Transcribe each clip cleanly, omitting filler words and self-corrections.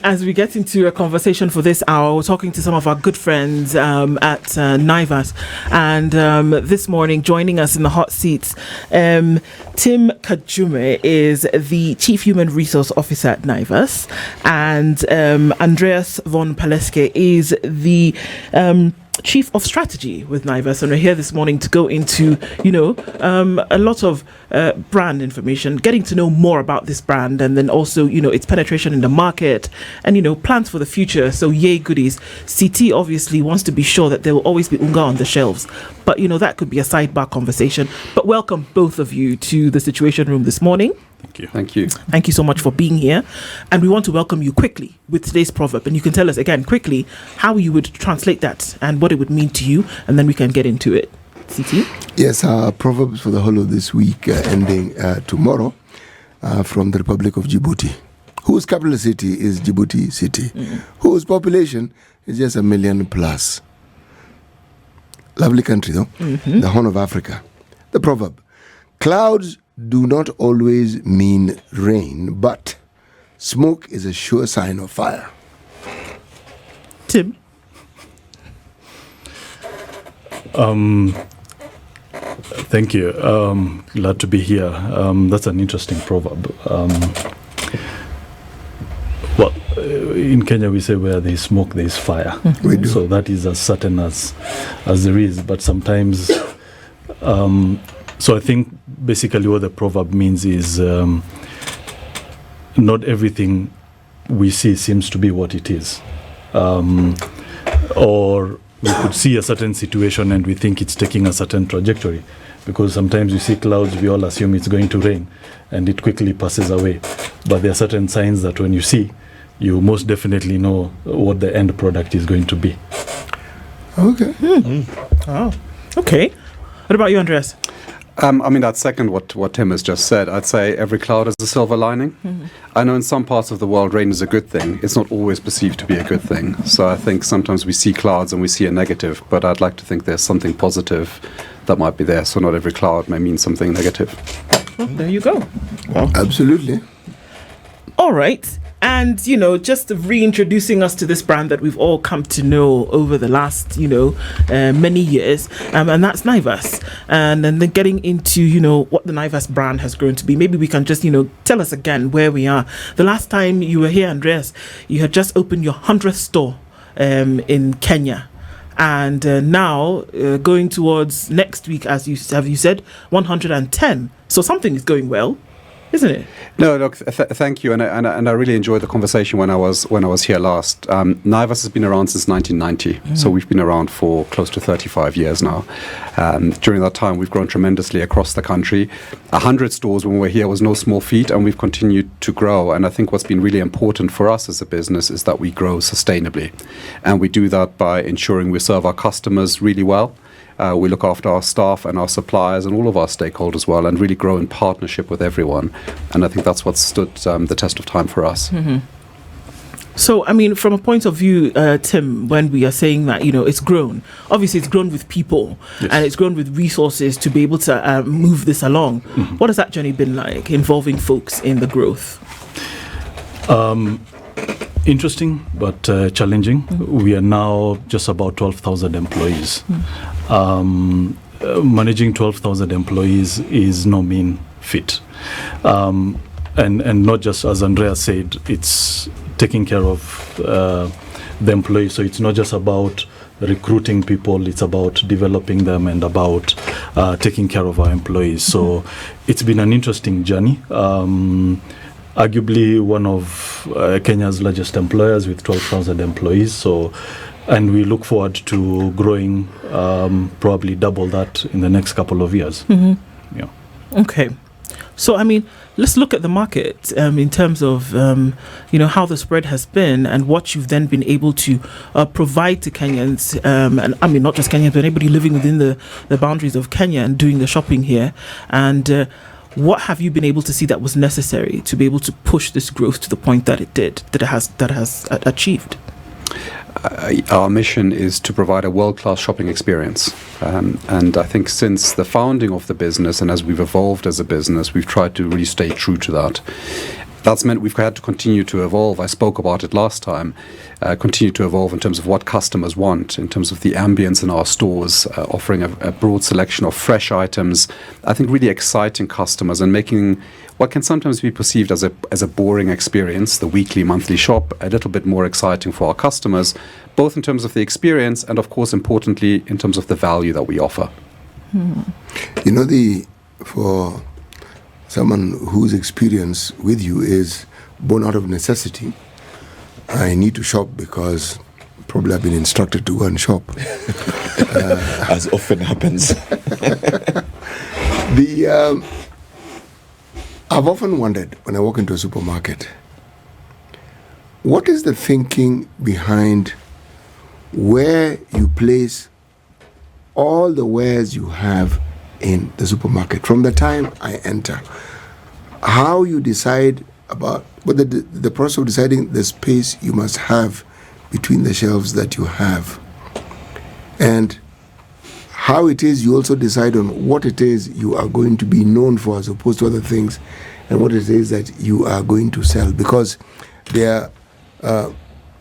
As we get into a conversation for this hour, we're talking to some of our good friends at Naivas, and this morning joining us in the hot seats, Tim Kajume is the Chief Human Resource Officer at Naivas, and Andreas von Paleske is the Chief of Strategy with Naivas, and we're here this morning to go into, a lot of brand information, getting to know more about this brand, and then also, its penetration in the market, and, plans for the future. So, yay goodies. CT obviously wants to be sure that there will always be unga on the shelves, but, that could be a sidebar conversation. But welcome both of you to the Situation Room this morning. Thank you. Thank you. Thank you so much for being here. And we want to welcome you quickly with today's proverb. And you can tell us again quickly how you would translate that and what it would mean to you. And then we can get into it. CT? Yes, our proverbs for the whole of this week ending tomorrow from the Republic of Djibouti, whose capital city is Djibouti City, whose population is just 1 million plus. Lovely country, though. The Horn of Africa. The proverb: clouds do not always mean rain, but smoke is a sure sign of fire. Tim? Thank you. Glad to be here. That's an interesting proverb. In Kenya we say where there is smoke, there is fire. We do. So that is as certain as there is. But sometimes, so I think basically what the proverb means is not everything we see seems to be what it is. Or we could see a certain situation and we think it's taking a certain trajectory, because sometimes you see clouds, we all assume it's going to rain and it quickly passes away. But there are certain signs that when you see, you most definitely know what the end product is going to be. Okay. Oh, okay. What about you, Andreas? I'd second what Tim has just said. I'd say every cloud has a silver lining. I know in some parts of the world rain is a good thing. It's not always perceived to be a good thing. So I think sometimes we see clouds and we see a negative, but I'd like to think there's something positive that might be there. So not every cloud may mean something negative. Well, there you go. Well, absolutely. All right. And, just reintroducing us to this brand that we've all come to know over the last, many years. And that's Naivas. And then getting into, what the Naivas brand has grown to be. Maybe we can just, tell us again where we are. The last time you were here, Andreas, you had just opened your 100th store in Kenya. And now going towards next week, as you said, 110. So something is going well, isn't it? No, look, thank you, and I really enjoyed the conversation when I was here last. Naivas has been around since 1990, so we've been around for close to 35 years now. During that time, we've grown tremendously across the country. 100 stores when we were here was no small feat, and we've continued to grow. And I think what's been really important for us as a business is that we grow sustainably, and we do that by ensuring we serve our customers really well. We look after our staff and our suppliers and all of our stakeholders well, and really grow in partnership with everyone. And I think that's what stood the test of time for us. So, from a point of view, Tim, when we are saying that, it's grown, obviously it's grown with people, yes, and it's grown with resources to be able to move this along. What has that journey been like, involving folks in the growth? Interesting, but challenging. We are now just about 12,000 employees. Managing 12,000 employees is no mean feat. And not just, as Andrea said, it's taking care of the employees. So it's not just about recruiting people, it's about developing them and about taking care of our employees. So it's been an interesting journey. Arguably one of Kenya's largest employers with 12,000 employees. And we look forward to growing probably double that in the next couple of years. Yeah. Okay. So, let's look at the market in terms of, how the spread has been and what you've then been able to provide to Kenyans. And not just Kenyans, but anybody living within the boundaries of Kenya and doing the shopping here. And what have you been able to see that was necessary to be able to push this growth to the point that it has achieved? Our mission is to provide a world-class shopping experience. And I think since the founding of the business and as we've evolved as a business, we've tried to really stay true to that. That's meant we've had to continue to evolve. I spoke about it last time. Continue to evolve in terms of what customers want, in terms of the ambience in our stores, offering a broad selection of fresh items. I think really exciting customers and making what can sometimes be perceived as a boring experience, the weekly, monthly shop, a little bit more exciting for our customers, both in terms of the experience and, of course, importantly, in terms of the value that we offer. You know, for someone whose experience with you is born out of necessity, I need to shop because probably I've been instructed to go and shop. As often happens. I've often wondered when I walk into a supermarket, what is the thinking behind where you place all the wares you have in the supermarket from the time I enter? How you decide about the process of deciding the space you must have between the shelves that you have, and how it is you also decide on what it is you are going to be known for as opposed to other things, and what it is that you are going to sell. Because there are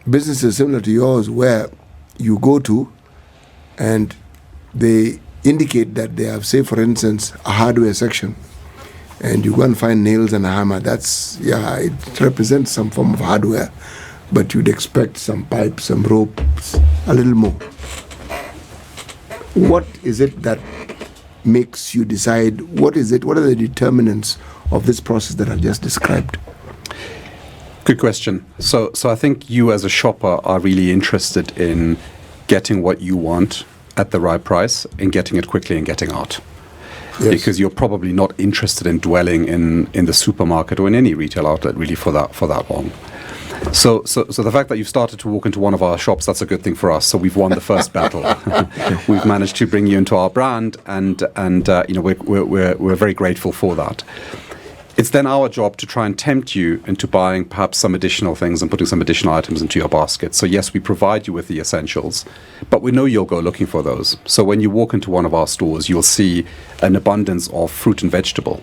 businesses similar to yours where you go to and they indicate that they have, say, for instance, a hardware section, and you go and find nails and a hammer. It represents some form of hardware, but you'd expect some pipes, some ropes, a little more. What is it that makes you decide? What is it? What are the determinants of this process that I've just described? Good question. So I think you as a shopper are really interested in getting what you want at the right price and getting it quickly and getting out. Yes. Because you're probably not interested in dwelling in the supermarket or in any retail outlet really for that long. So the fact that you've started to walk into one of our shops, that's a good thing for us. So we've won the first battle. We've managed to bring you into our brand, and we're very grateful for that. It's then our job to try and tempt you into buying perhaps some additional things and putting some additional items into your basket. So yes, we provide you with the essentials, but we know you'll go looking for those. So when you walk into one of our stores, you'll see an abundance of fruit and vegetable,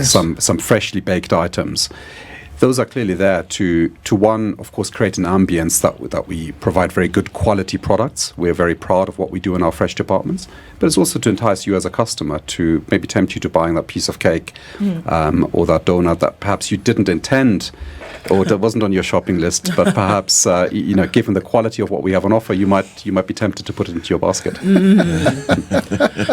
some freshly baked items. Those are clearly there to one, of course, create an ambience that we provide very good quality products. We're very proud of what we do in our fresh departments, but it's also to entice you as a customer, to maybe tempt you to buying that piece of cake or that donut that perhaps you didn't intend or that wasn't on your shopping list, but perhaps given the quality of what we have on offer, you might be tempted to put it into your basket.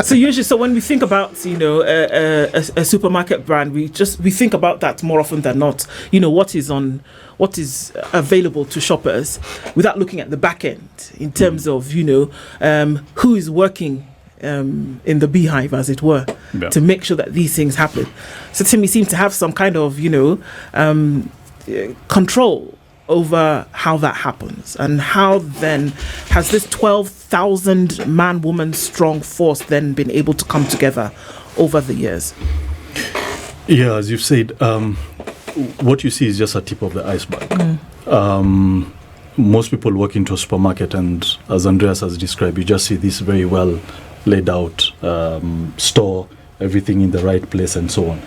So when we think about a supermarket brand, we think about that more often than not. What is available to shoppers, without looking at the back end in terms of who is working in the beehive, as it were, to make sure that these things happen. So Tim, you seem to have some kind of control over how that happens, and how then has this 12,000 man, woman strong force then been able to come together over the years? Yeah, as you've said, what you see is just a tip of the iceberg. Most people walk into a supermarket, and as Andreas has described, you just see this very well laid out store, everything in the right place and so on.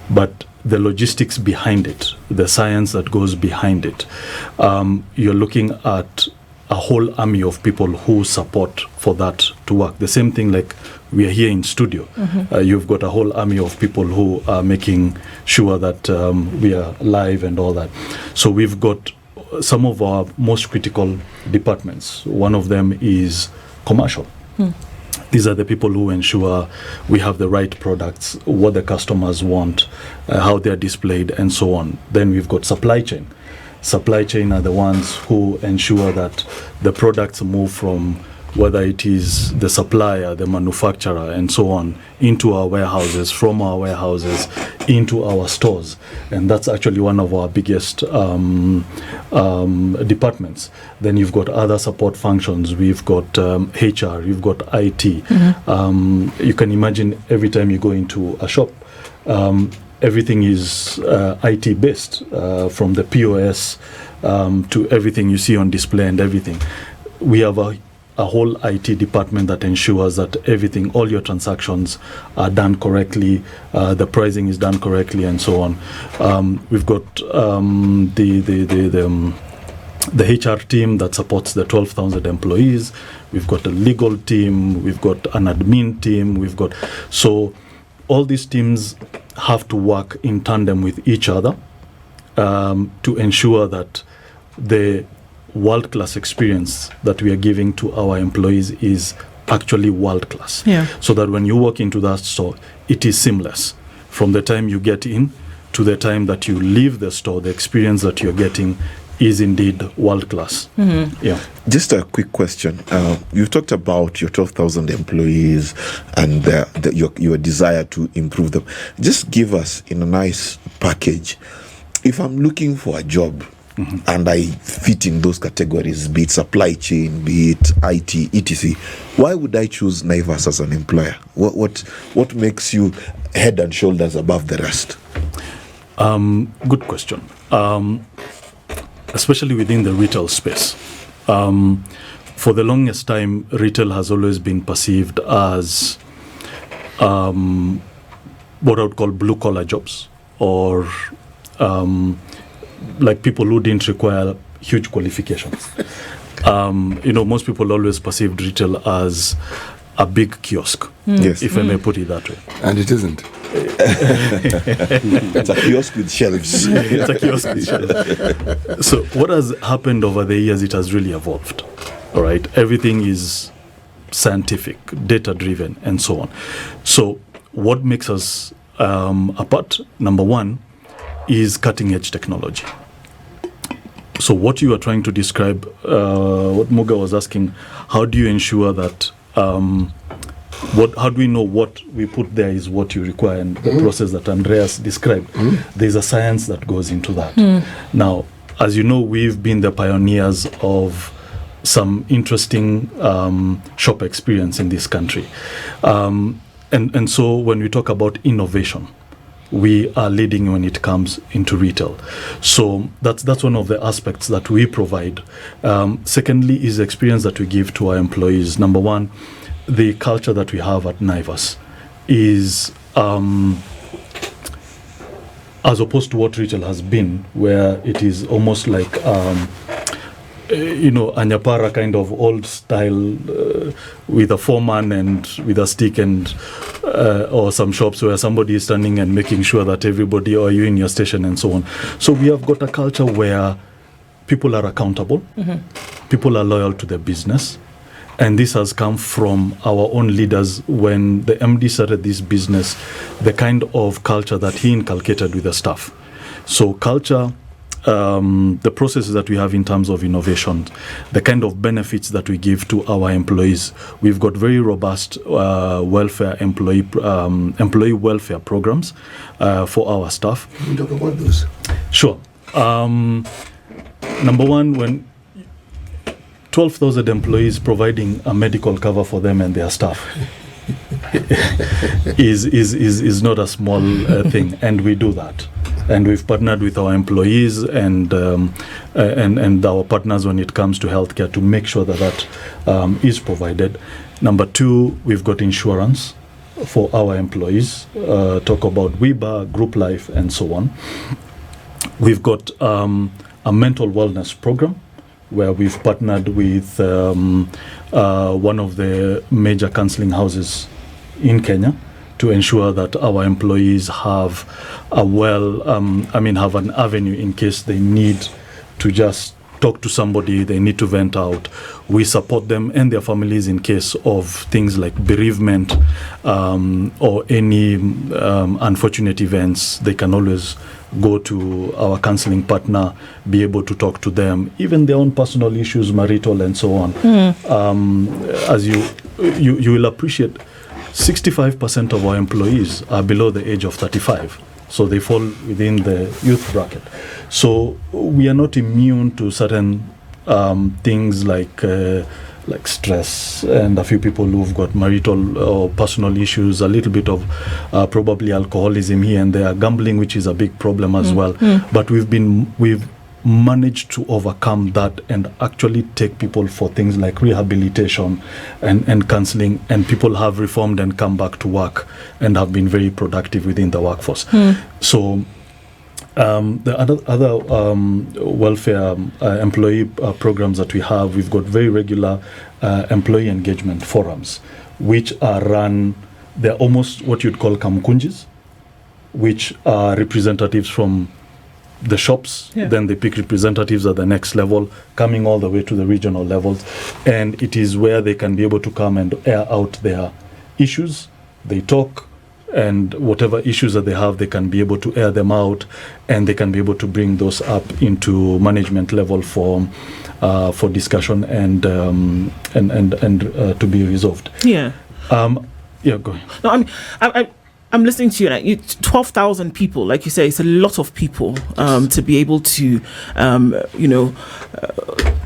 But the logistics behind it, the science that goes behind it, you're looking at a whole army of people who support for that to work. The same thing like we are here in studio. You've got a whole army of people who are making sure that we are live and all that. So we've got some of our most critical departments. One of them is commercial. These are the people who ensure we have the right products, what the customers want, how they're displayed, and so on. Then we've got supply chain. Supply chain are the ones who ensure that the products move from whether it is the supplier, the manufacturer, and so on, into our warehouses, from our warehouses, into our stores. And that's actually one of our biggest departments. Then you've got other support functions. We've got HR, you've got IT. You can imagine every time you go into a shop, everything is IT based, from the POS to everything you see on display and everything. We have a a whole IT department that ensures that everything, all your transactions are done correctly, the pricing is done correctly, and so on. We've got the HR team that supports the 12,000 employees. We've got a legal team. We've got an admin team. So all these teams have to work in tandem with each other to ensure that the world-class experience that we are giving to our employees is actually world-class. Yeah. So that when you walk into that store, it is seamless. From the time you get in to the time that you leave the store, the experience that you're getting is indeed world-class. Mm-hmm. Yeah. Just a quick question. You've talked about your 12,000 employees and your desire to improve them. Just give us in a nice package. If I'm looking for a job, and I fit in those categories, be it supply chain, be it IT, etc., why would I choose Naivas as an employer? What makes you head and shoulders above the rest? Good question. Especially within the retail space. For the longest time, retail has always been perceived as what I would call blue-collar jobs, or like people who didn't require huge qualifications. Most people always perceived retail as a big kiosk, Yes. if I may put it that way. And it isn't. It's a kiosk with shelves. It's a kiosk with shelves. So what has happened over the years, it has really evolved. All right. Everything is scientific, data-driven, and so on. So what makes us apart, number one, is cutting-edge technology. So what you are trying to describe, what Muga was asking, how do you ensure that, how do we know what we put there is what you require, and the process that Andreas described, there's a science that goes into that. Now, as you know, we've been the pioneers of some interesting shop experience in this country. And so when we talk about innovation, we are leading when it comes into retail. So that's one of the aspects that we provide. Secondly is the experience that we give to our employees. Number one, the culture that we have at Naivas is as opposed to what retail has been, where it is almost like Anyapara kind of old style with a foreman and with a stick, and or some shops where somebody is standing and making sure that everybody, or you in your station and so on. So we have got a culture where people are accountable, people are loyal to their business, and this has come from our own leaders. When the MD started this business, the kind of culture that he inculcated with the staff. So culture, the processes that we have in terms of innovation, the kind of benefits that we give to our employees. We've got very robust employee welfare programs for our staff. Can you talk about those? Sure. Number one, when 12,000 employees providing a medical cover for them and their staff is not a small thing, and we do that. And we've partnered with our employees and our partners when it comes to healthcare to make sure that is provided. Number two, we've got insurance for our employees. Talk about WIBA, group life, and so on. We've got a mental wellness program where we've partnered with one of the major counseling houses in Kenya to ensure that our employees have have an avenue in case they need to just talk to somebody, they need to vent out. We support them and their families in case of things like bereavement or any unfortunate events. They can always go to our counseling partner, be able to talk to them, even their own personal issues, marital and so on. As you will appreciate, 65% of our employees are below the age of 35. So they fall within the youth bracket. So we are not immune to certain things like stress, and a few people who've got marital or personal issues, a little bit of probably alcoholism here and there, gambling, which is a big problem as well. But we've managed to overcome that and actually take people for things like rehabilitation and counseling, and people have reformed and come back to work and have been very productive within the workforce. So the other welfare employee programs that we have, we've got very regular employee engagement forums, which are run, they're almost what you'd call kamkunjis, which are representatives from the shops, then they pick representatives at the next level, coming all the way to the regional levels, and it is where they can be able to come and air out their issues. They talk, and whatever issues that they have, they can be able to air them out, and they can be able to bring those up into management level for discussion and to be resolved. Yeah. Go ahead. No, I'm listening to you. Like 12,000 people, like you say, it's a lot of people to be able to,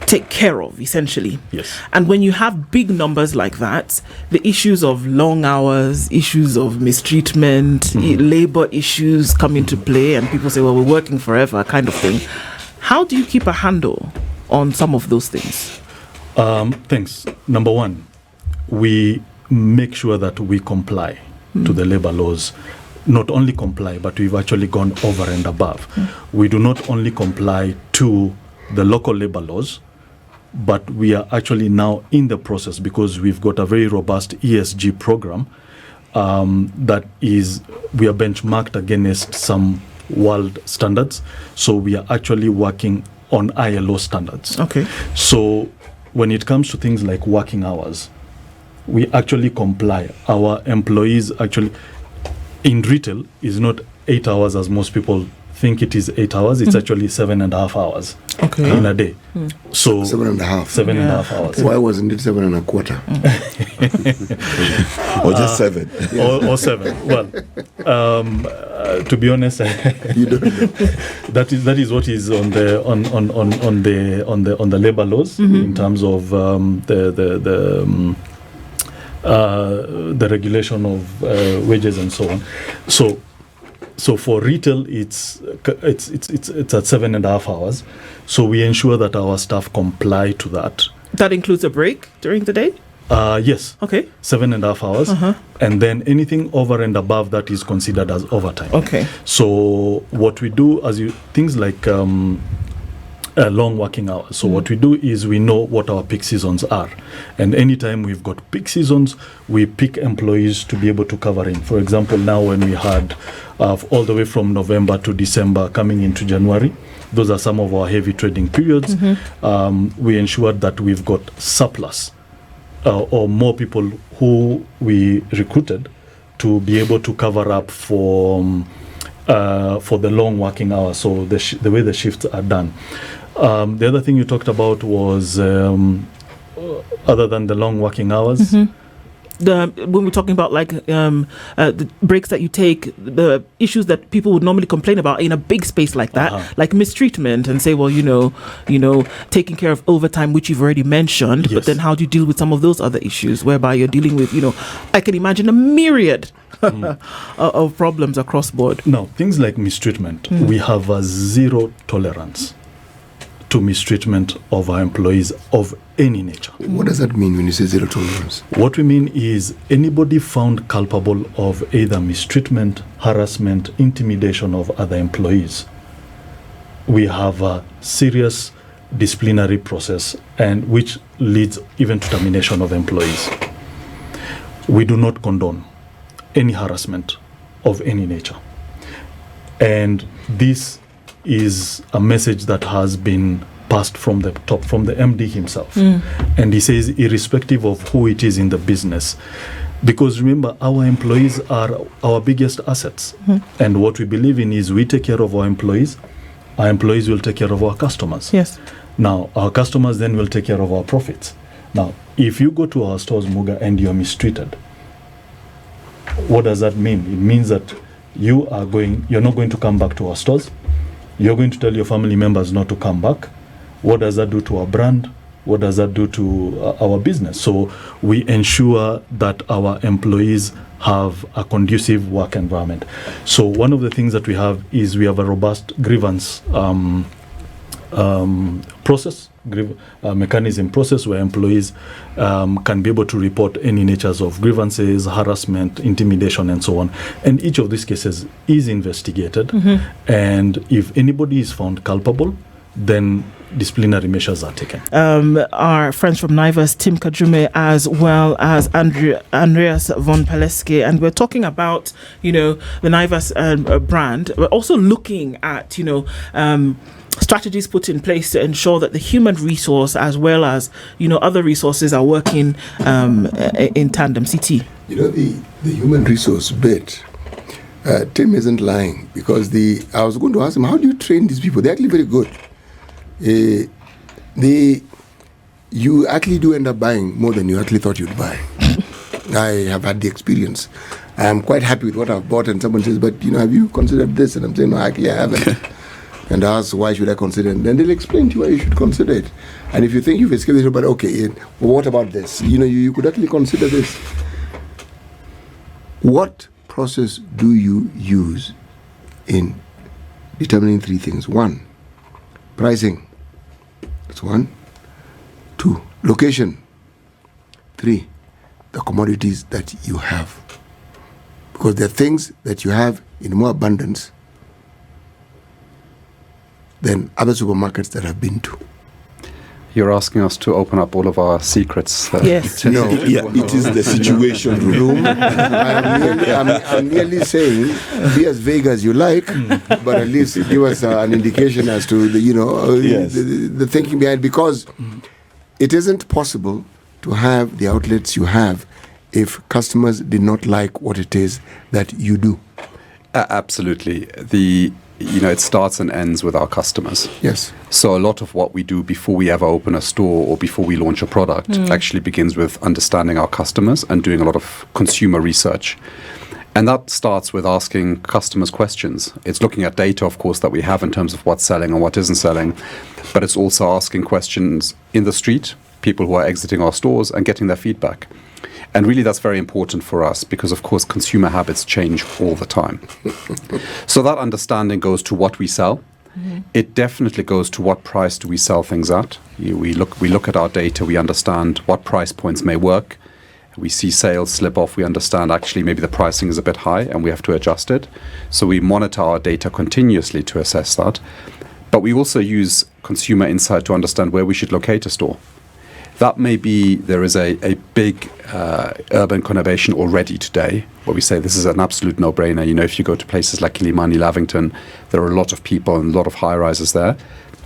take care of, essentially. Yes. And when you have big numbers like that, the issues of long hours, issues of mistreatment, labor issues come into play, and people say, well, we're working forever, kind of thing. How do you keep a handle on some of those things? Thanks. Number one, we make sure that we comply to the labor laws. Not only comply, but we've actually gone over and above. We do not only comply to the local labor laws, but we are actually now in the process, because we've got a very robust ESG program that is, we are benchmarked against some world standards. So we are actually working on ILO standards. Okay. So when it comes to things like working hours, we actually comply. Our employees actually, in retail, is not 8 hours as most people think it is 8 hours. It's actually 7.5 hours in a day. So 7.5. 7.5 hours. Why wasn't it 7.25? Or just 7. Or 7. Well, to be honest, You don't know. that is what is on the labor laws in terms of the regulation of wages and so on. So for retail, it's at 7.5 hours. So we ensure that our staff comply to that. That includes a break during the day? Yes. Okay. 7.5 hours. And then anything over and above that is considered as overtime. Okay. So what we do, things like long working hours. So what we do is we know what our peak seasons are. And anytime we've got peak seasons, we pick employees to be able to cover in. For example, now when we had all the way from November to December coming into January, those are some of our heavy trading periods. We ensured that we've got surplus or more people who we recruited to be able to cover up for the long working hours, so the way the shifts are done. The other thing you talked about was, other than the long working hours, when we're talking about the breaks that you take, the issues that people would normally complain about in a big space like that, like mistreatment, and say, well, taking care of overtime, which you've already mentioned, but then how do you deal with some of those other issues whereby you're dealing with, I can imagine a myriad of problems across board. Now, things like mistreatment, we have a zero tolerance to mistreatment of our employees of any nature. What does that mean when you say zero tolerance? What we mean is anybody found culpable of either mistreatment, harassment, intimidation of other employees, we have a serious disciplinary process, and which leads even to termination of employees. We do not condone any harassment of any nature. And this is a message that has been passed from the top, from the MD himself. And he says, irrespective of who it is in the business, because remember, our employees are our biggest assets. And what we believe in is we take care of our employees will take care of our customers. Yes. Now, our customers then will take care of our profits. Now, if you go to our stores, Muga, and you're mistreated, what does that mean? It means that you're not going to come back to our stores. You're going to tell your family members not to come back. What does that do to our brand? What does that do to our business? So we ensure that our employees have a conducive work environment. So one of the things that we have is we have a robust grievance mechanism process where employees can be able to report any natures of grievances, harassment, intimidation, and so on. And each of these cases is investigated. And if anybody is found culpable, then disciplinary measures are taken. Our friends from Naivas, Tim Kajume, as well as Andreas von Paleske, and we're talking about, the Naivas brand. We're also looking at, strategies put in place to ensure that the human resource as well as, other resources are working in tandem. CT. The human resource bit, Tim isn't lying, because I was going to ask him, how do you train these people? They're actually very good. You actually do end up buying more than you actually thought you'd buy. I have had the experience. I am quite happy with what I've bought, and someone says, but have you considered this? And I'm saying, no, actually I haven't. And I ask, why should I consider it? And then they'll explain to you why you should consider it. And if you think you've escaped it, but okay, well, what about this? You could actually consider this. What process do you use in determining three things? 1, pricing. That's 1. 2, location. 3, the commodities that you have. Because there are things that you have in more abundance than other supermarkets that I've been to. You're asking us to open up all of our secrets. Yes. No, it is the situation room. I'm merely saying, be as vague as you like, but at least give us an indication as to the thinking behind. Because it isn't possible to have the outlets you have if customers did not like what it is that you do. Absolutely. It starts and ends with our customers. Yes. So a lot of what we do before we ever open a store or before we launch a product actually begins with understanding our customers and doing a lot of consumer research. And that starts with asking customers questions. It's looking at data, of course, that we have in terms of what's selling and what isn't selling. But it's also asking questions in the street, people who are exiting our stores, and getting their feedback. And really, that's very important for us because, of course, consumer habits change all the time. So that understanding goes to what we sell. It definitely goes to what price do we sell things at. We look at our data. We understand what price points may work. We see sales slip off. We understand actually maybe the pricing is a bit high and we have to adjust it. So we monitor our data continuously to assess that. But we also use consumer insight to understand where we should locate a store. That may be there is a big urban conurbation already today where we say this is an absolute no-brainer. If you go to places like Kilimani, Lavington, there are a lot of people and a lot of high-rises there.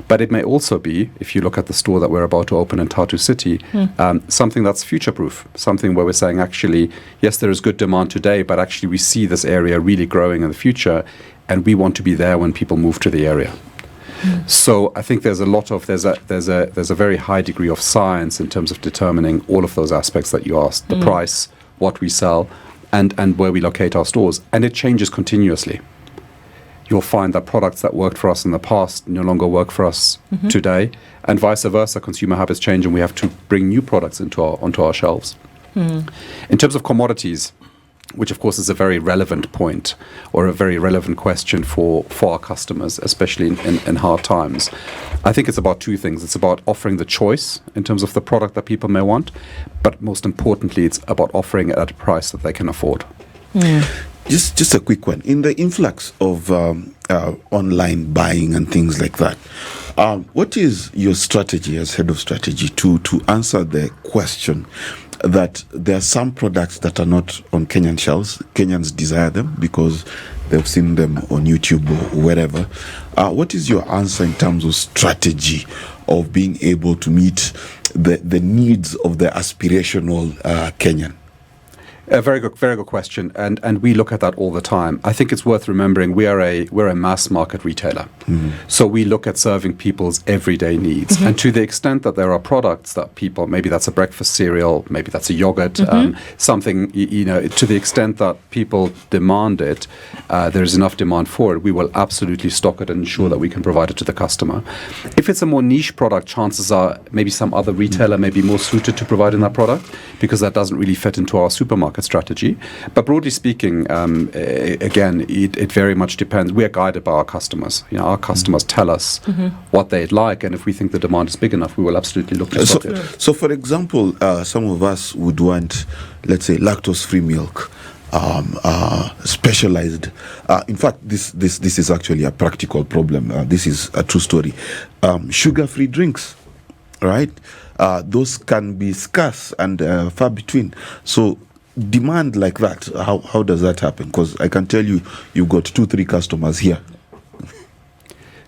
But it may also be, if you look at the store that we're about to open in Tartu City, something that's future-proof, something where we're saying actually, yes, there is good demand today, but actually we see this area really growing in the future, and we want to be there when people move to the area. So I think there's a very high degree of science in terms of determining all of those aspects that you asked: the price, what we sell, and where we locate our stores. And it changes continuously. You'll find that products that worked for us in the past no longer work for us today, and vice versa. Consumer habits change, and we have to bring new products onto our shelves. In terms of commodities, which of course is a very relevant point or a very relevant question for our customers, especially in hard times. I think it's about two things. It's about offering the choice in terms of the product that people may want, but most importantly, it's about offering it at a price that they can afford. Just a quick one. In the influx of online buying and things like that, what is your strategy as head of strategy to answer the question that there are some products that are not on Kenyan shelves? Kenyans desire them because they've seen them on YouTube or wherever. What is your answer in terms of strategy of being able to meet the needs of the aspirational Kenyan? A very good question, and we look at that all the time. I think it's worth remembering we're a mass market retailer, so we look at serving people's everyday needs. And to the extent that there are products that people, maybe that's a breakfast cereal, maybe that's a yogurt, something to the extent that people demand it, there is enough demand for it. We will absolutely stock it and ensure that we can provide it to the customer. If it's a more niche product, chances are maybe some other retailer may be more suited to providing that product because that doesn't really fit into our supermarket go-to-market strategy. But broadly speaking, again, it very much depends. We are guided by our customers. Our customers tell us what they'd like, and if we think the demand is big enough, we will absolutely look to stock it. So, for example, some of us would want, let's say, lactose-free milk. Specialized. In fact, this is actually a practical problem. This is a true story. Sugar-free drinks, right? Those can be scarce and far between. So demand like that, how does that happen? Because I can tell you, you've got 2-3 customers here.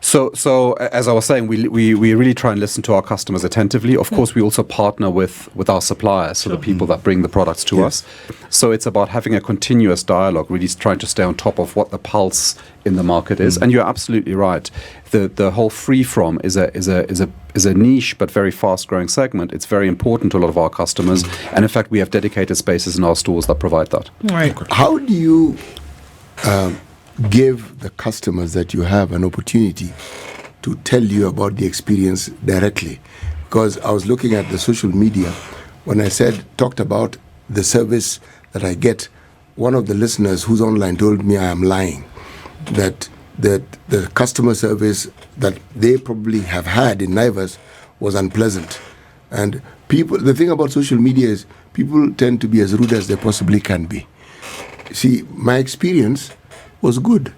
So as I was saying, we really try and listen to our customers attentively. Of course, we also partner with our suppliers, so the people that bring the products to us. So it's about having a continuous dialogue, really trying to stay on top of what the pulse in the market is. And you're absolutely right. The whole free from is a niche but very fast growing segment. It's very important to a lot of our customers, and in fact, we have dedicated spaces in our stores that provide that. Right. How do you give the customers that you have an opportunity to tell you about the experience directly? Because I was looking at the social media when I talked about the service that I get. One of the listeners who's online told me I am lying, that the customer service that they probably have had in Naivas was unpleasant. And the thing about social media is people tend to be as rude as they possibly can be. See, my experience was good.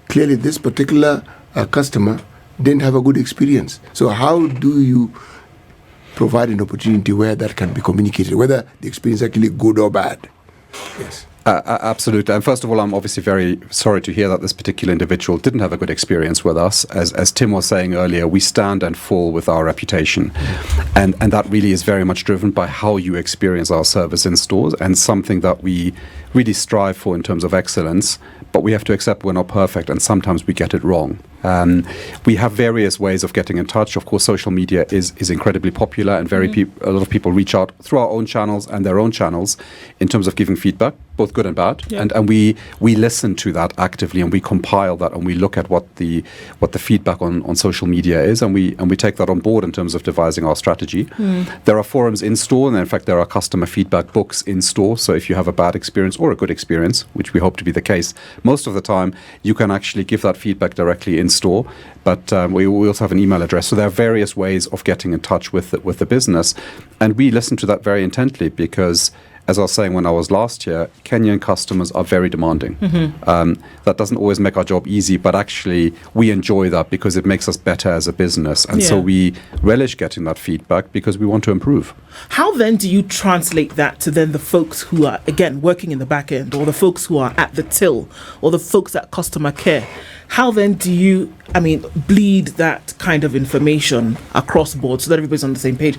Clearly, this particular customer didn't have a good experience. So how do you provide an opportunity where that can be communicated, whether the experience is actually good or bad? Yes. Absolutely. And first of all, I'm obviously very sorry to hear that this particular individual didn't have a good experience with us. As Tim was saying earlier, we stand and fall with our reputation. And that really is very much driven by how you experience our service in stores, and something that we really strive for in terms of excellence. But we have to accept we're not perfect, and sometimes we get it wrong. We have various ways of getting in touch. Of course, social media is incredibly popular, and a lot of people reach out through our own channels and their own channels in terms of giving feedback, both good and bad. Yeah. And we listen to that actively, and we compile that, and we look at what the feedback on social media is, and we take that on board in terms of devising our strategy. There are forums in store, and in fact there are customer feedback books in store. So if you have a bad experience or a good experience, which we hope to be the case most of the time, you can actually give that feedback directly in store. But we also have an email address. So there are various ways of getting in touch with the business, and we listen to that very intently because, as I was saying when I was last here, Kenyan customers are very demanding. That doesn't always make our job easy, but actually we enjoy that because it makes us better as a business. And so we relish getting that feedback because we want to improve. How then do you translate that to then the folks who are, again, working in the back end, or the folks who are at the till, or the folks at customer care? How then do you, bleed that kind of information across board so that everybody's on the same page?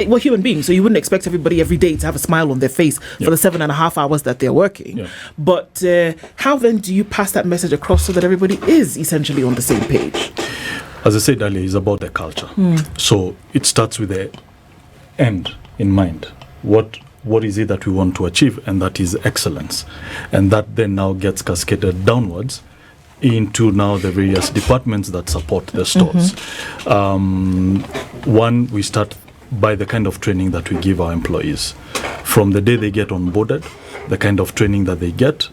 We're human beings, so you wouldn't expect everybody every day to have a smile on their face for the 7.5 hours that they're working. Yeah. But how then do you pass that message across so that everybody is essentially on the same page? As I said earlier, it's about the culture. So it starts with the end in mind. What is it that we want to achieve? And that is excellence. And that then now gets cascaded downwards into now the various departments that support the stores. One, we start by the kind of training that we give our employees. From the day they get onboarded, the kind of training that they get,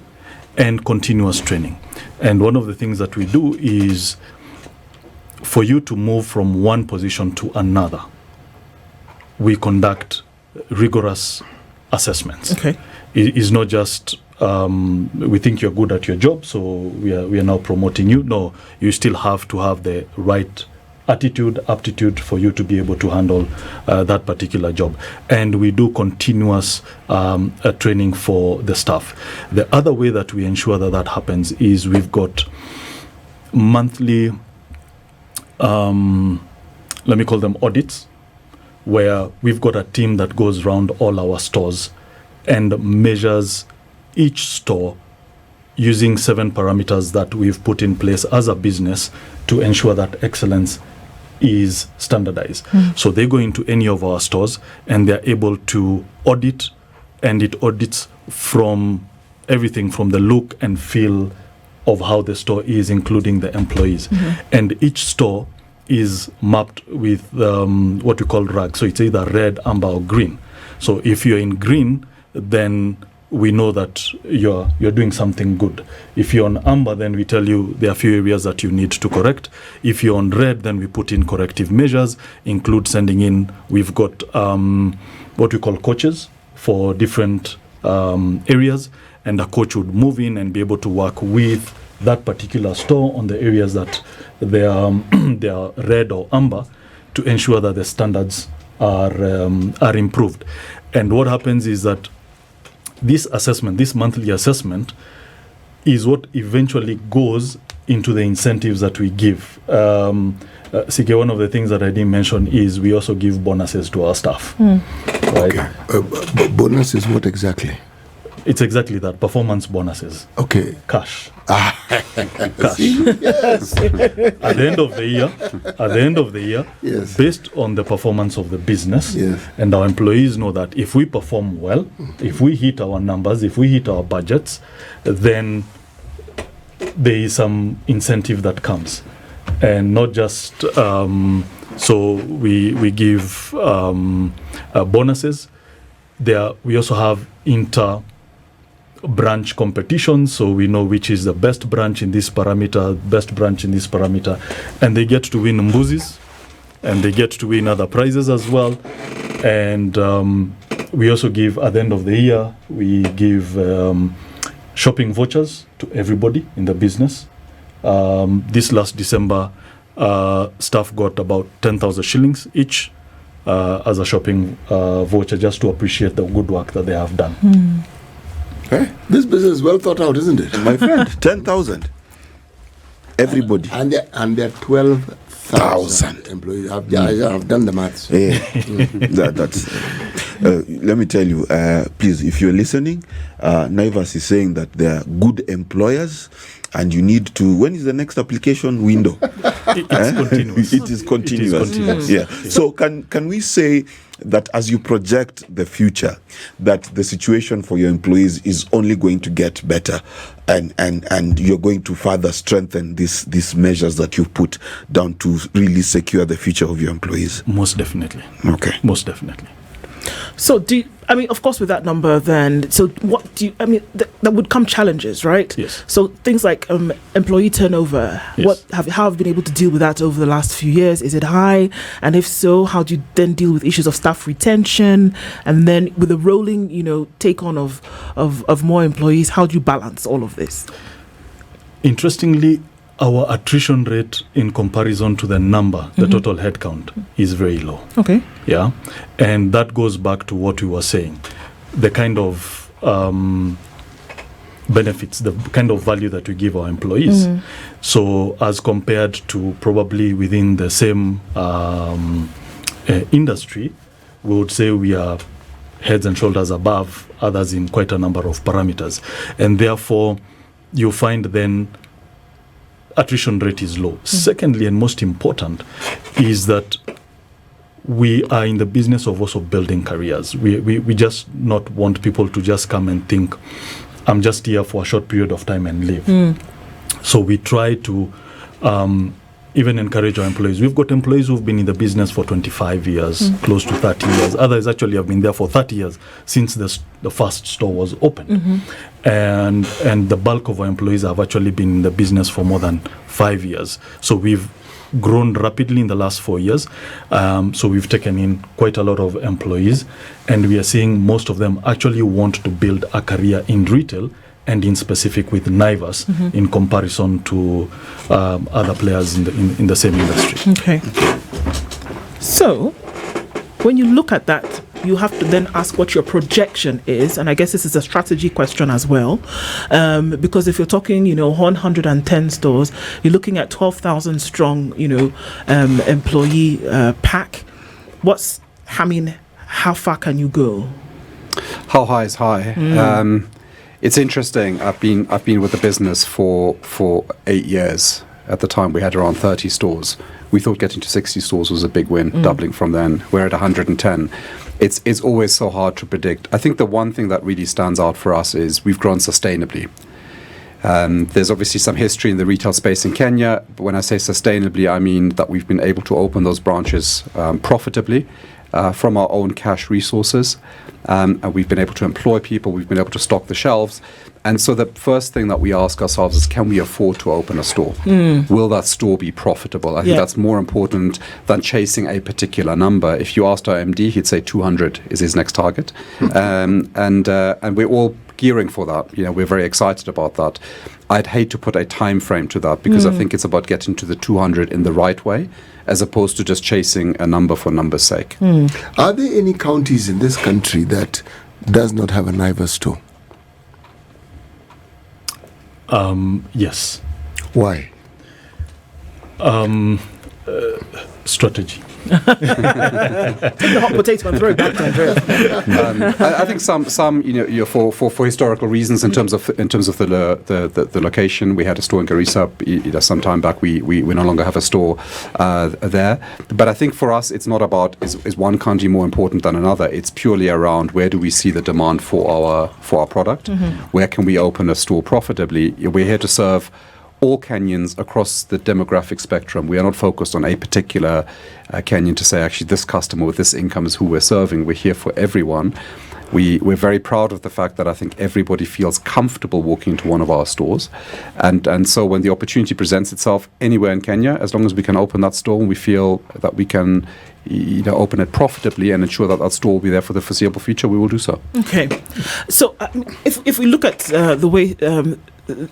and continuous training. And one of the things that we do is for you to move from one position to another, we conduct rigorous assessments. Okay. It is not just we think you're good at your job, so we are now promoting you. No, you still have to have the right attitude, aptitude for you to be able to handle that particular job. And we do continuous training for the staff. The other way that we ensure that happens is we've got monthly, let me call them audits, where we've got a team that goes around all our stores and measures each store using 7 parameters that we've put in place as a business to ensure that excellence is standardized. So they go into any of our stores and they're able to audit, and it audits from everything from the look and feel of how the store is, including the employees. And each store is mapped with what we call RAG. So it's either red, amber, or green. So if you're in green, then we know that you're doing something good. If you're on amber, then we tell you there are a few areas that you need to correct. If you're on red, then we put in corrective measures, include sending in, we've got what we call coaches for different areas, and a coach would move in and be able to work with that particular store on the areas that they are red or amber, to ensure that the standards are improved. And what happens is that this assessment, this monthly assessment, is what eventually goes into the incentives that we give. Sigei, one of the things that I didn't mention is we also give bonuses to our staff. Right? Okay. Bonuses, what exactly? It's exactly that, performance bonuses. Okay. Cash. Cash. Yes. At the end of the year, Yes. based on the performance of the business, Yes. and our employees know that if we perform well, if we hit our numbers, if we hit our budgets, then there is some incentive that comes. And not just, so we give bonuses. We also have branch competitions, so we know which is the best branch in this parameter, and they get to win mbuzis, and they get to win other prizes as well. And we also give, at the end of the year, we give shopping vouchers to everybody in the business. This last December, staff got about 10,000 shillings each as a shopping voucher, just to appreciate the good work that they have done. Hey, this business is well thought out, isn't it? My friend, 10,000. Everybody. And there are 12,000 employees. I've done the maths. Yeah. That's. Let me tell you, please, if you're listening, Naivas is saying that they are good employers, and you need to. When is the next application window? It's continuous. It is continuous. Yeah. So can we say that as you project the future, that the situation for your employees is only going to get better, and you're going to further strengthen these measures that you've put down to really secure the future of your employees? Most definitely. Okay. Most definitely. So of course, with that number, then, so what do you, there would come challenges, right? Yes. So things like employee turnover, Yes. how have you been able to deal with that over the last few years? Is it high? And if so, how do you then deal with issues of staff retention? And then with the rolling, take on of more employees, how do you balance all of this? Interestingly, our attrition rate in comparison to the number, the total headcount, is very low. Okay. Yeah. And that goes back to what we were saying. The kind of benefits, the kind of value that we give our employees. So as compared to probably within the same industry, we would say we are heads and shoulders above others in quite a number of parameters. And therefore, you find then attrition rate is low. Secondly, and most important, is that we are in the business of also building careers. We just not want people to just come and think, I'm just here for a short period of time and leave. So we try to even encourage our employees. We've got employees who've been in the business for 25 years, close to 30 years. Others actually have been there for 30 years since the first store was opened. And the bulk of our employees have actually been in the business for more than 5 years. So we've grown rapidly in the last 4 years. So we've taken in quite a lot of employees, and we are seeing most of them actually want to build a career in retail, and in specific with Naivas, in comparison to other players in the same industry. Okay. So, when you look at that, you have to then ask what your projection is, and I guess this is a strategy question as well, because if you're talking, 110 stores, you're looking at 12,000 strong, employee pack. How far can you go? How high is high? It's interesting. I've been with the business for 8 years. At the time, we had around 30 stores. We thought getting to 60 stores was a big win, doubling from then. We're at 110. It's always so hard to predict. I think the one thing that really stands out for us is we've grown sustainably. There's obviously some history in the retail space in Kenya, but when I say sustainably, I mean that we've been able to open those branches profitably from our own cash resources. And we've been able to employ people, we've been able to stock the shelves. And so the first thing that we ask ourselves is, can we afford to open a store? Will that store be profitable? I think that's more important than chasing a particular number. If you asked our MD, he'd say 200 is his next target. And we're all gearing for that. We're very excited about that. I'd hate to put a time frame to that, because I think it's about getting to the 200 in the right way, as opposed to just chasing a number for number's sake. Are there any counties in this country that does not have a Naivas store? Yes. Why? Strategy. Take the hot potato and throw it back to Andreas. I think some for historical reasons, in terms of the location, we had a store in Garissa. Some time back, we no longer have a store there. But I think for us, it's not about is one country more important than another. It's purely around where do we see the demand for our product, where can we open a store profitably. We're here to serve all Kenyans across the demographic spectrum. We are not focused on a particular Kenyan to say, actually, this customer with this income is who we're serving. We're here for everyone. We're very proud of the fact that I think everybody feels comfortable walking into one of our stores. And so when the opportunity presents itself anywhere in Kenya, as long as we can open that store and we feel that we can open it profitably and ensure that that store will be there for the foreseeable future, we will do so. Okay. So if we look at the way...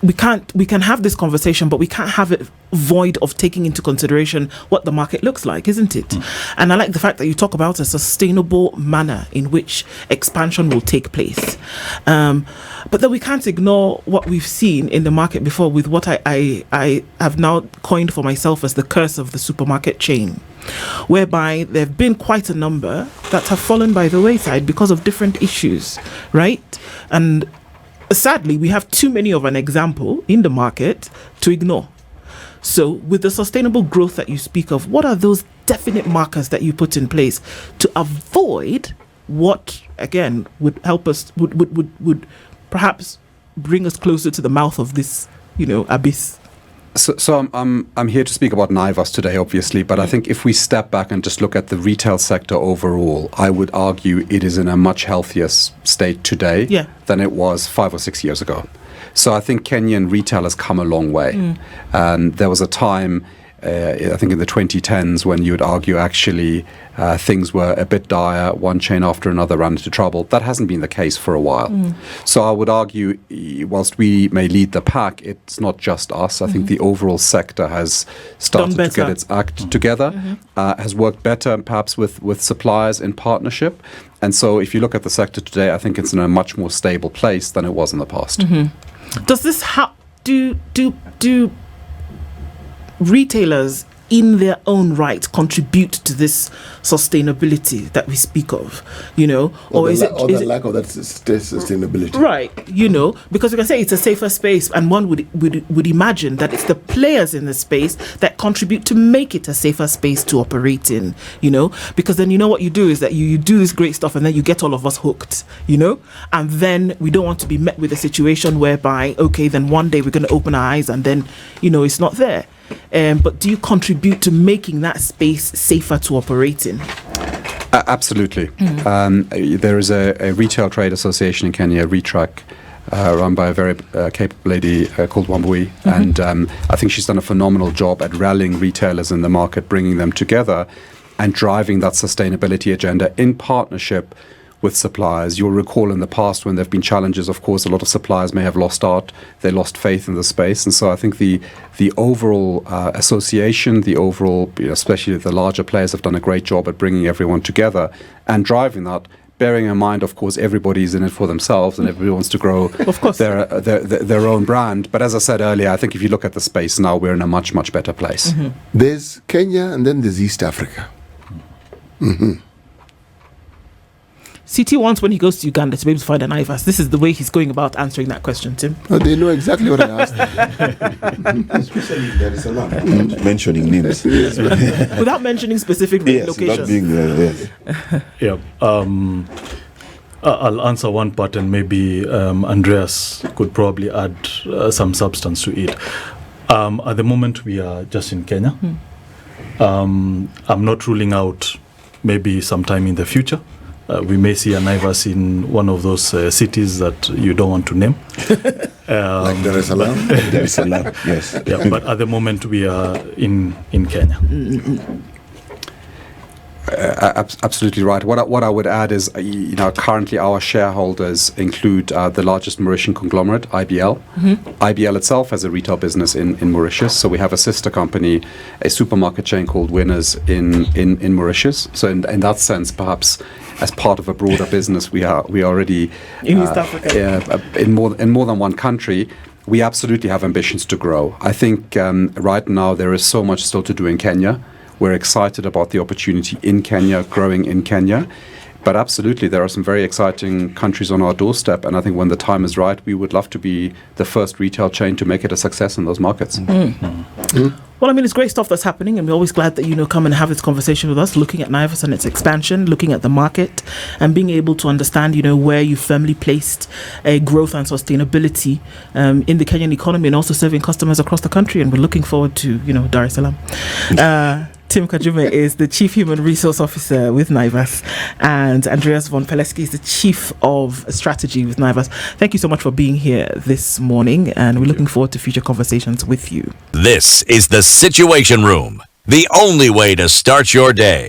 we can have this conversation, but we can't have it void of taking into consideration what the market looks like, isn't it? And I like the fact that you talk about a sustainable manner in which expansion will take place. But then we can't ignore what we've seen in the market before with what I have now coined for myself as the curse of the supermarket chain, whereby there have been quite a number that have fallen by the wayside because of different issues, right? And sadly, we have too many of an example in the market to ignore. So with the sustainable growth that you speak of, what are those definite markers that you put in place to avoid what, again, would help us, would perhaps bring us closer to the mouth of this, abyss? So I'm here to speak about Naivas today, obviously, but I think if we step back and just look at the retail sector overall, I would argue it is in a much healthier state today than it was 5 or 6 years ago. So I think Kenyan retail has come a long way. There was a time, I think in the 2010s, when you would argue actually things were a bit dire, one chain after another ran into trouble. That hasn't been the case for a while. So I would argue, whilst we may lead the pack, it's not just us. I think the overall sector has started to get its act together, has worked better perhaps with suppliers in partnership. And so if you look at the sector today, I think it's in a much more stable place than it was in the past. Does this do retailers in their own right contribute to this sustainability that we speak of, or is it lack of that sustainability, right? Because we can say it's a safer space, and one would imagine that it's the players in the space that contribute to make it a safer space to operate in, because then what you do is that you do this great stuff, and then you get all of us hooked, and then we don't want to be met with a situation whereby, okay, then one day we're going to open our eyes and then it's not there. But do you contribute to making that space safer to operate in? Absolutely. There is a retail trade association in Kenya, RETRAC, run by a very capable lady called Wambui. And I think she's done a phenomenal job at rallying retailers in the market, bringing them together and driving that sustainability agenda in partnership with suppliers. You'll recall in the past when there have been challenges, of course, a lot of suppliers may have lost out, they lost faith in the space. And so I think the overall association, the overall, especially the larger players, have done a great job at bringing everyone together and driving that, bearing in mind, of course, everybody's in it for themselves and everybody wants to grow their own brand. But as I said earlier, I think if you look at the space now, we're in a much, much better place. There's Kenya and then there's East Africa. CT wants, when he goes to Uganda, to be able to find an Naivas. This is the way he's going about answering that question, Tim. Oh, they know exactly what I asked. Especially if there is a lot. Mentioning names. Without mentioning specific locations. I'll answer one part and maybe Andreas could probably add some substance to it. At the moment, we are just in Kenya. I'm not ruling out maybe sometime in the future. We may see a Naivas in one of those cities that you don't want to name. Like Dar es Salaam? Dar es Salaam, yes. Yeah, but at the moment we are in Kenya. Absolutely right. What I would add is, currently our shareholders include the largest Mauritian conglomerate, IBL. IBL itself has a retail business in Mauritius, so we have a sister company, a supermarket chain called Winners in Mauritius. So in that sense, perhaps as part of a broader business, we are already in East Africa, in more than one country. We absolutely have ambitions to grow. I think right now there is so much still to do in Kenya. We're excited about the opportunity in Kenya, growing in Kenya. But absolutely, there are some very exciting countries on our doorstep. And I think when the time is right, we would love to be the first retail chain to make it a success in those markets. Well, I mean, it's great stuff that's happening, and we're always glad that, come and have this conversation with us, looking at Naivas and its expansion, looking at the market, and being able to understand, where you firmly placed growth and sustainability in the Kenyan economy, and also serving customers across the country. And we're looking forward to, Dar es Salaam. Tim Kajume is the Chief Human Resource Officer with Naivas, and Andreas von Paleske is the Chief of Strategy with Naivas. Thank you so much for being here this morning, and we're looking forward to future conversations with you. This is the Situation Room, the only way to start your day.